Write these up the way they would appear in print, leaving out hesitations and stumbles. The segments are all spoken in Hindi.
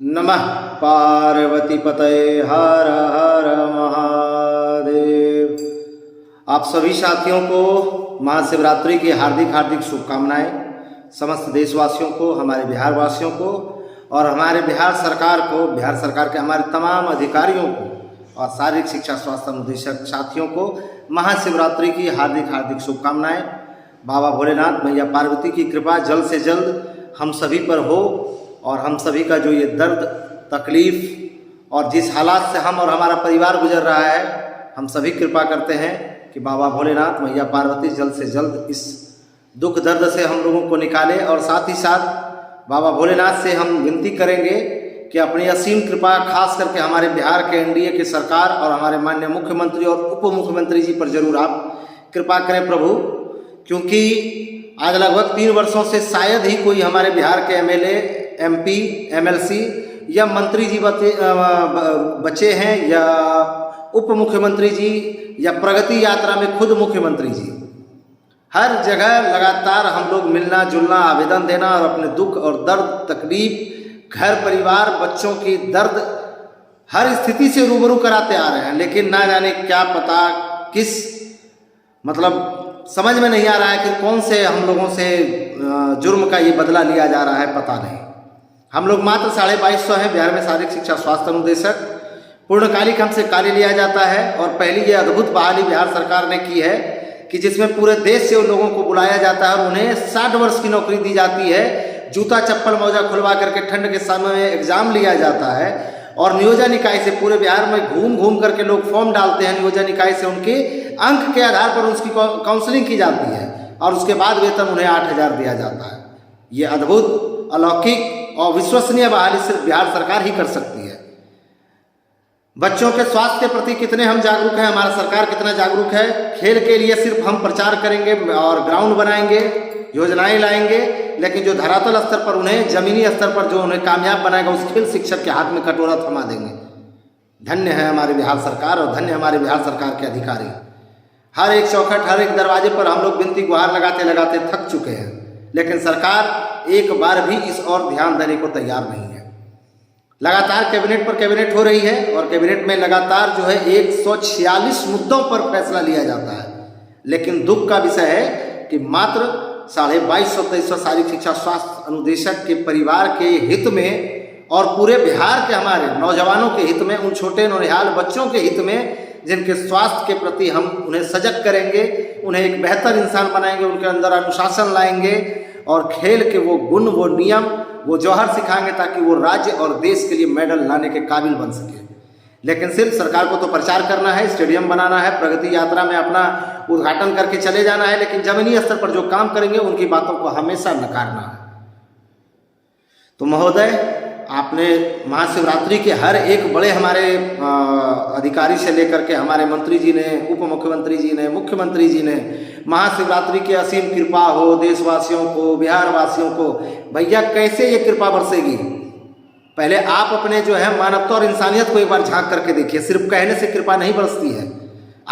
नमः पार्वती पतये हर हर महादेव। आप सभी साथियों को महाशिवरात्रि की हार्दिक हार्दिक शुभकामनाएं। समस्त देशवासियों को, हमारे बिहार वासियों को और हमारे बिहार सरकार को, बिहार सरकार के हमारे तमाम अधिकारियों को और शारीरिक शिक्षा स्वास्थ्य अनुदेशक साथियों को महाशिवरात्रि की हार्दिक हार्दिक शुभकामनाएं। बाबा भोलेनाथ, मैया पार्वती की कृपा जल्द से जल्द हम सभी पर हो और हम सभी का जो ये दर्द, तकलीफ़ और जिस हालात से हम और हमारा परिवार गुजर रहा है, हम सभी कृपा करते हैं कि बाबा भोलेनाथ, मैया पार्वती जल्द से जल्द इस दुख दर्द से हम लोगों को निकाले। और साथ ही साथ बाबा भोलेनाथ से हम विनती करेंगे कि अपनी असीम कृपा खास करके हमारे बिहार के एनडीए की सरकार और हमारे माननीय मुख्यमंत्री और उप मुख्यमंत्री जी पर जरूर आप कृपा करें प्रभु, क्योंकि आज लगभग 3 वर्षों से शायद ही कोई हमारे बिहार के एमएलए, एमपी, एमएलसी या मंत्री जी बचे हैं, या उप मुख्यमंत्री जी, या प्रगति यात्रा में खुद मुख्यमंत्री जी। हर जगह लगातार हम लोग मिलना जुलना, आवेदन देना और अपने दुख और दर्द, तकलीफ, घर परिवार, बच्चों की दर्द हर स्थिति से रूबरू कराते आ रहे हैं। लेकिन ना जाने क्या पता किस समझ में नहीं आ रहा है कि कौन से हम लोगों से जुर्म का ये बदला लिया जा रहा है, पता नहीं। हम लोग मात्र 2250 हैं बिहार में शारीरिक शिक्षा स्वास्थ्य अनुदेशक। पूर्णकालिक हमसे कार्य लिया जाता है और पहली ये अद्भुत बहाली बिहार सरकार ने की है कि जिसमें पूरे देश से उन लोगों को बुलाया जाता है और उन्हें 60 वर्ष की नौकरी दी जाती है। जूता चप्पल मोजा खुलवा करके ठंड के समय में एग्जाम लिया जाता है और नियोजन इकाई से पूरे बिहार में घूम घूम करके लोग फॉर्म डालते हैं। नियोजन इकाई से उनके अंक के आधार पर उसकी काउंसलिंग की जाती है और उसके बाद वेतन उन्हें 8,000 दिया जाता है। ये अद्भुत, अलौकिक और विश्वसनीय बहाली सिर्फ बिहार सरकार ही कर सकती है। बच्चों के स्वास्थ्य के प्रति कितने हम जागरूक हैं, हमारा सरकार कितना जागरूक है। खेल के लिए सिर्फ हम प्रचार करेंगे और ग्राउंड बनाएंगे, योजनाएं लाएंगे, लेकिन जो धरातल स्तर पर उन्हें, जमीनी स्तर पर जो उन्हें कामयाब बनाएगा, उस खेल शिक्षक के हाथ में कटोरा थमा देंगे। धन्य है हमारी बिहार सरकार और धन्य हमारे बिहार सरकार के अधिकारी। हर एक चौखट, हर एक दरवाजे पर हम लोग विनती गुहार लगाते लगाते थक चुके हैं, लेकिन सरकार एक बार भी इस ओर ध्यान देने को तैयार नहीं है। लगातार कैबिनेट पर कैबिनेट हो रही है और कैबिनेट में लगातार जो है 146 मुद्दों पर फैसला लिया जाता है, लेकिन दुख का विषय है कि मात्र 2250 शारीरिक शिक्षा स्वास्थ्य अनुदेशक के परिवार के हित में और पूरे बिहार के हमारे नौजवानों के हित में, उन छोटे नौनिहाल बच्चों के हित में जिनके स्वास्थ्य के प्रति हम उन्हें सजग करेंगे, उन्हें एक बेहतर इंसान बनाएंगे, उनके अंदर अनुशासन लाएंगे और खेल के वो गुण, वो नियम, वो जौहर सिखाएंगे ताकि वो राज्य और देश के लिए मेडल लाने के काबिल बन सके। लेकिन सिर्फ सरकार को तो प्रचार करना है, स्टेडियम बनाना है, प्रगति यात्रा में अपना उद्घाटन करके चले जाना है, लेकिन जमीनी स्तर पर जो काम करेंगे उनकी बातों को हमेशा नकारना है। तो महोदय, आपने महाशिवरात्रि के हर एक बड़े हमारे अधिकारी से लेकर के हमारे मंत्री जी ने, उप मुख्यमंत्री जी ने, मुख्यमंत्री जी ने महाशिवरात्रि की असीम कृपा हो देशवासियों को, बिहार वासियों को। भैया, कैसे ये कृपा बरसेगी? पहले आप अपने जो है मानवता और इंसानियत को एक बार झांक करके देखिए। सिर्फ कहने से कृपा नहीं बरसती है।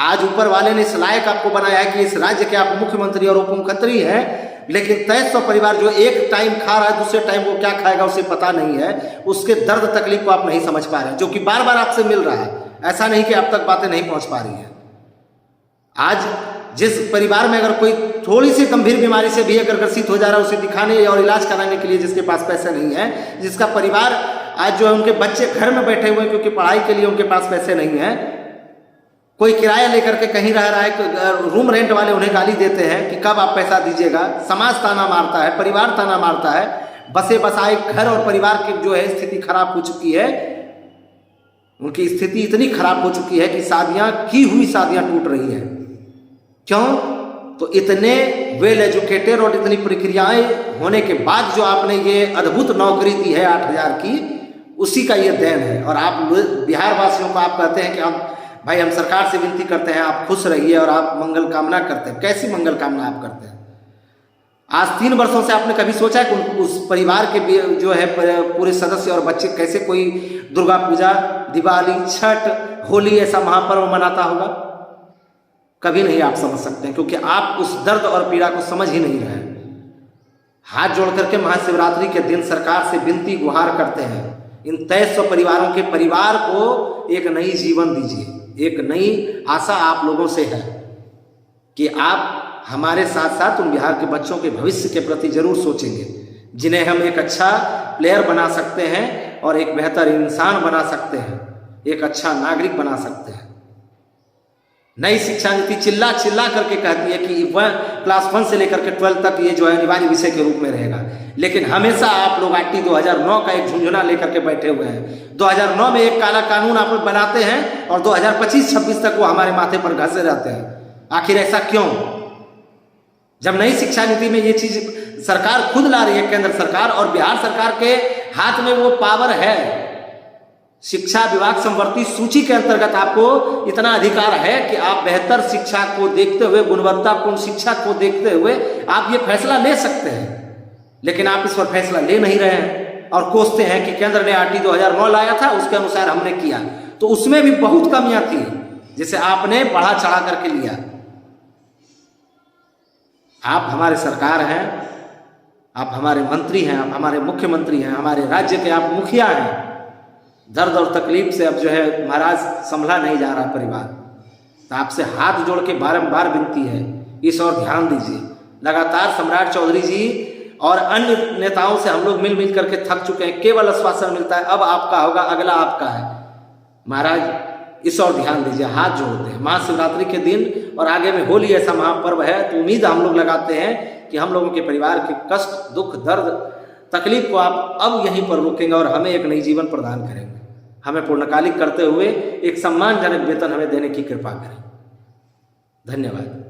आज ऊपर वाले ने इस लायक आपको बनाया है कि इस राज्य के आप मुख्यमंत्री और उप मुख्यमंत्री हैं, लेकिन 2300 परिवार जो एक टाइम खा रहा है, दूसरे टाइम वो क्या खाएगा उसे पता नहीं है। उसके दर्द तकलीफ को आप नहीं समझ पा रहे हैं, जो कि बार बार आपसे मिल रहा है। ऐसा नहीं कि आप तक बातें नहीं पहुंच पा रही हैं। आज जिस परिवार में अगर कोई थोड़ी सी गंभीर बीमारी से भी अगर ग्रसित हो जा रहा है, उसे दिखाने और इलाज कराने के लिए जिसके पास पैसा नहीं है, जिसका परिवार आज जो है उनके बच्चे घर में बैठे हुए हैं क्योंकि पढ़ाई के लिए उनके पास पैसे नहीं है, कोई किराया लेकर के कहीं रह रहा है, रूम रेंट वाले उन्हें गाली देते हैं कि कब आप पैसा दीजिएगा, समाज ताना मारता है, परिवार ताना मारता है, बसे बसाए घर और परिवार की जो है स्थिति खराब हो चुकी है। उनकी स्थिति इतनी खराब हो चुकी है कि शादियां की हुई शादियां टूट रही हैं। क्यों? तो इतने वेल एजुकेटेड और इतनी प्रक्रियाएं होने के बाद जो आपने ये अद्भुत नौकरी दी है 8,000 की, उसी का ये देन है। और आप बिहार वासियों को आप कहते हैं कि आप भाई, हम सरकार से विनती करते हैं आप खुश रहिए और आप मंगल कामना करते हैं। कैसी मंगल कामना आप करते हैं? आज 3 वर्षों से आपने कभी सोचा है कि उस परिवार के जो है पूरे सदस्य और बच्चे कैसे कोई दुर्गा पूजा, दिवाली, छठ, होली ऐसा महापर्व मनाता होगा? कभी नहीं आप समझ सकते हैं, क्योंकि आप उस दर्द और पीड़ा को समझ ही नहीं रहे। हाथ जोड़ करके महाशिवरात्रि के दिन सरकार से विनती गुहार करते हैं इन 2300 परिवारों के परिवार को एक नई जीवन दीजिए। एक नई आशा आप लोगों से है कि आप हमारे साथ साथ उन बिहार के बच्चों के भविष्य के प्रति जरूर सोचेंगे, जिन्हें हम एक अच्छा प्लेयर बना सकते हैं और एक बेहतर इंसान बना सकते हैं, एक अच्छा नागरिक बना सकते हैं। नई शिक्षा नीति चिल्ला चिल्ला करके कहती है कि क्लास 1 से लेकर के 12 तक ये जो है अनिवार्य विषय के रूप में रहेगा, लेकिन हमेशा आप लोग आईटी 2009 का एक झुंझुना लेकर के बैठे हुए हैं। 2009 में एक काला कानून आप लोग बनाते हैं और 2025-26 तक वो हमारे माथे पर घसे रहते हैं। आखिर ऐसा क्यों? जब नई शिक्षा नीति में ये चीज सरकार खुद ला रही है, केंद्र सरकार, और बिहार सरकार के हाथ में वो पावर है। शिक्षा विभाग समवर्ती सूची के अंतर्गत आपको इतना अधिकार है कि आप बेहतर शिक्षा को देखते हुए, गुणवत्तापूर्ण शिक्षा को देखते हुए आप ये फैसला ले सकते हैं, लेकिन आप इस पर फैसला ले नहीं रहे हैं और कोसते हैं कि केंद्र ने आरटी 2009 लाया था, उसके अनुसार हमने किया। तो उसमें भी बहुत कमियां थी जिसे आपने बढ़ा चढ़ा करके लिया। आप हमारे सरकार हैं, आप हमारे मंत्री हैं, आप हमारे मुख्यमंत्री हैं, हमारे राज्य के आप मुखिया हैं। दर्द और तकलीफ से अब जो है महाराज संभला नहीं जा रहा परिवार, तो आपसे हाथ जोड़ के बारंबार विनती है, इस और ध्यान दीजिए। लगातार सम्राट चौधरी जी और अन्य नेताओं से हम लोग मिल मिल करके थक चुके हैं, केवल आश्वासन मिलता है अब आपका होगा, अगला आपका है। महाराज इस और ध्यान दीजिए, हाथ जोड़ते हैं। महाशिवरात्रि के दिन और आगे में होली ऐसा महापर्व है, तो उम्मीद हम लोग लगाते हैं कि हम लोगों के परिवार के कष्ट, दुख, दर्द, तकलीफ को आप अब यहीं पर रोकेंगे और हमें एक नई जीवन प्रदान करेंगे। हमें पूर्णकालिक करते हुए एक सम्मानजनक वेतन हमें देने की कृपा करें। धन्यवाद।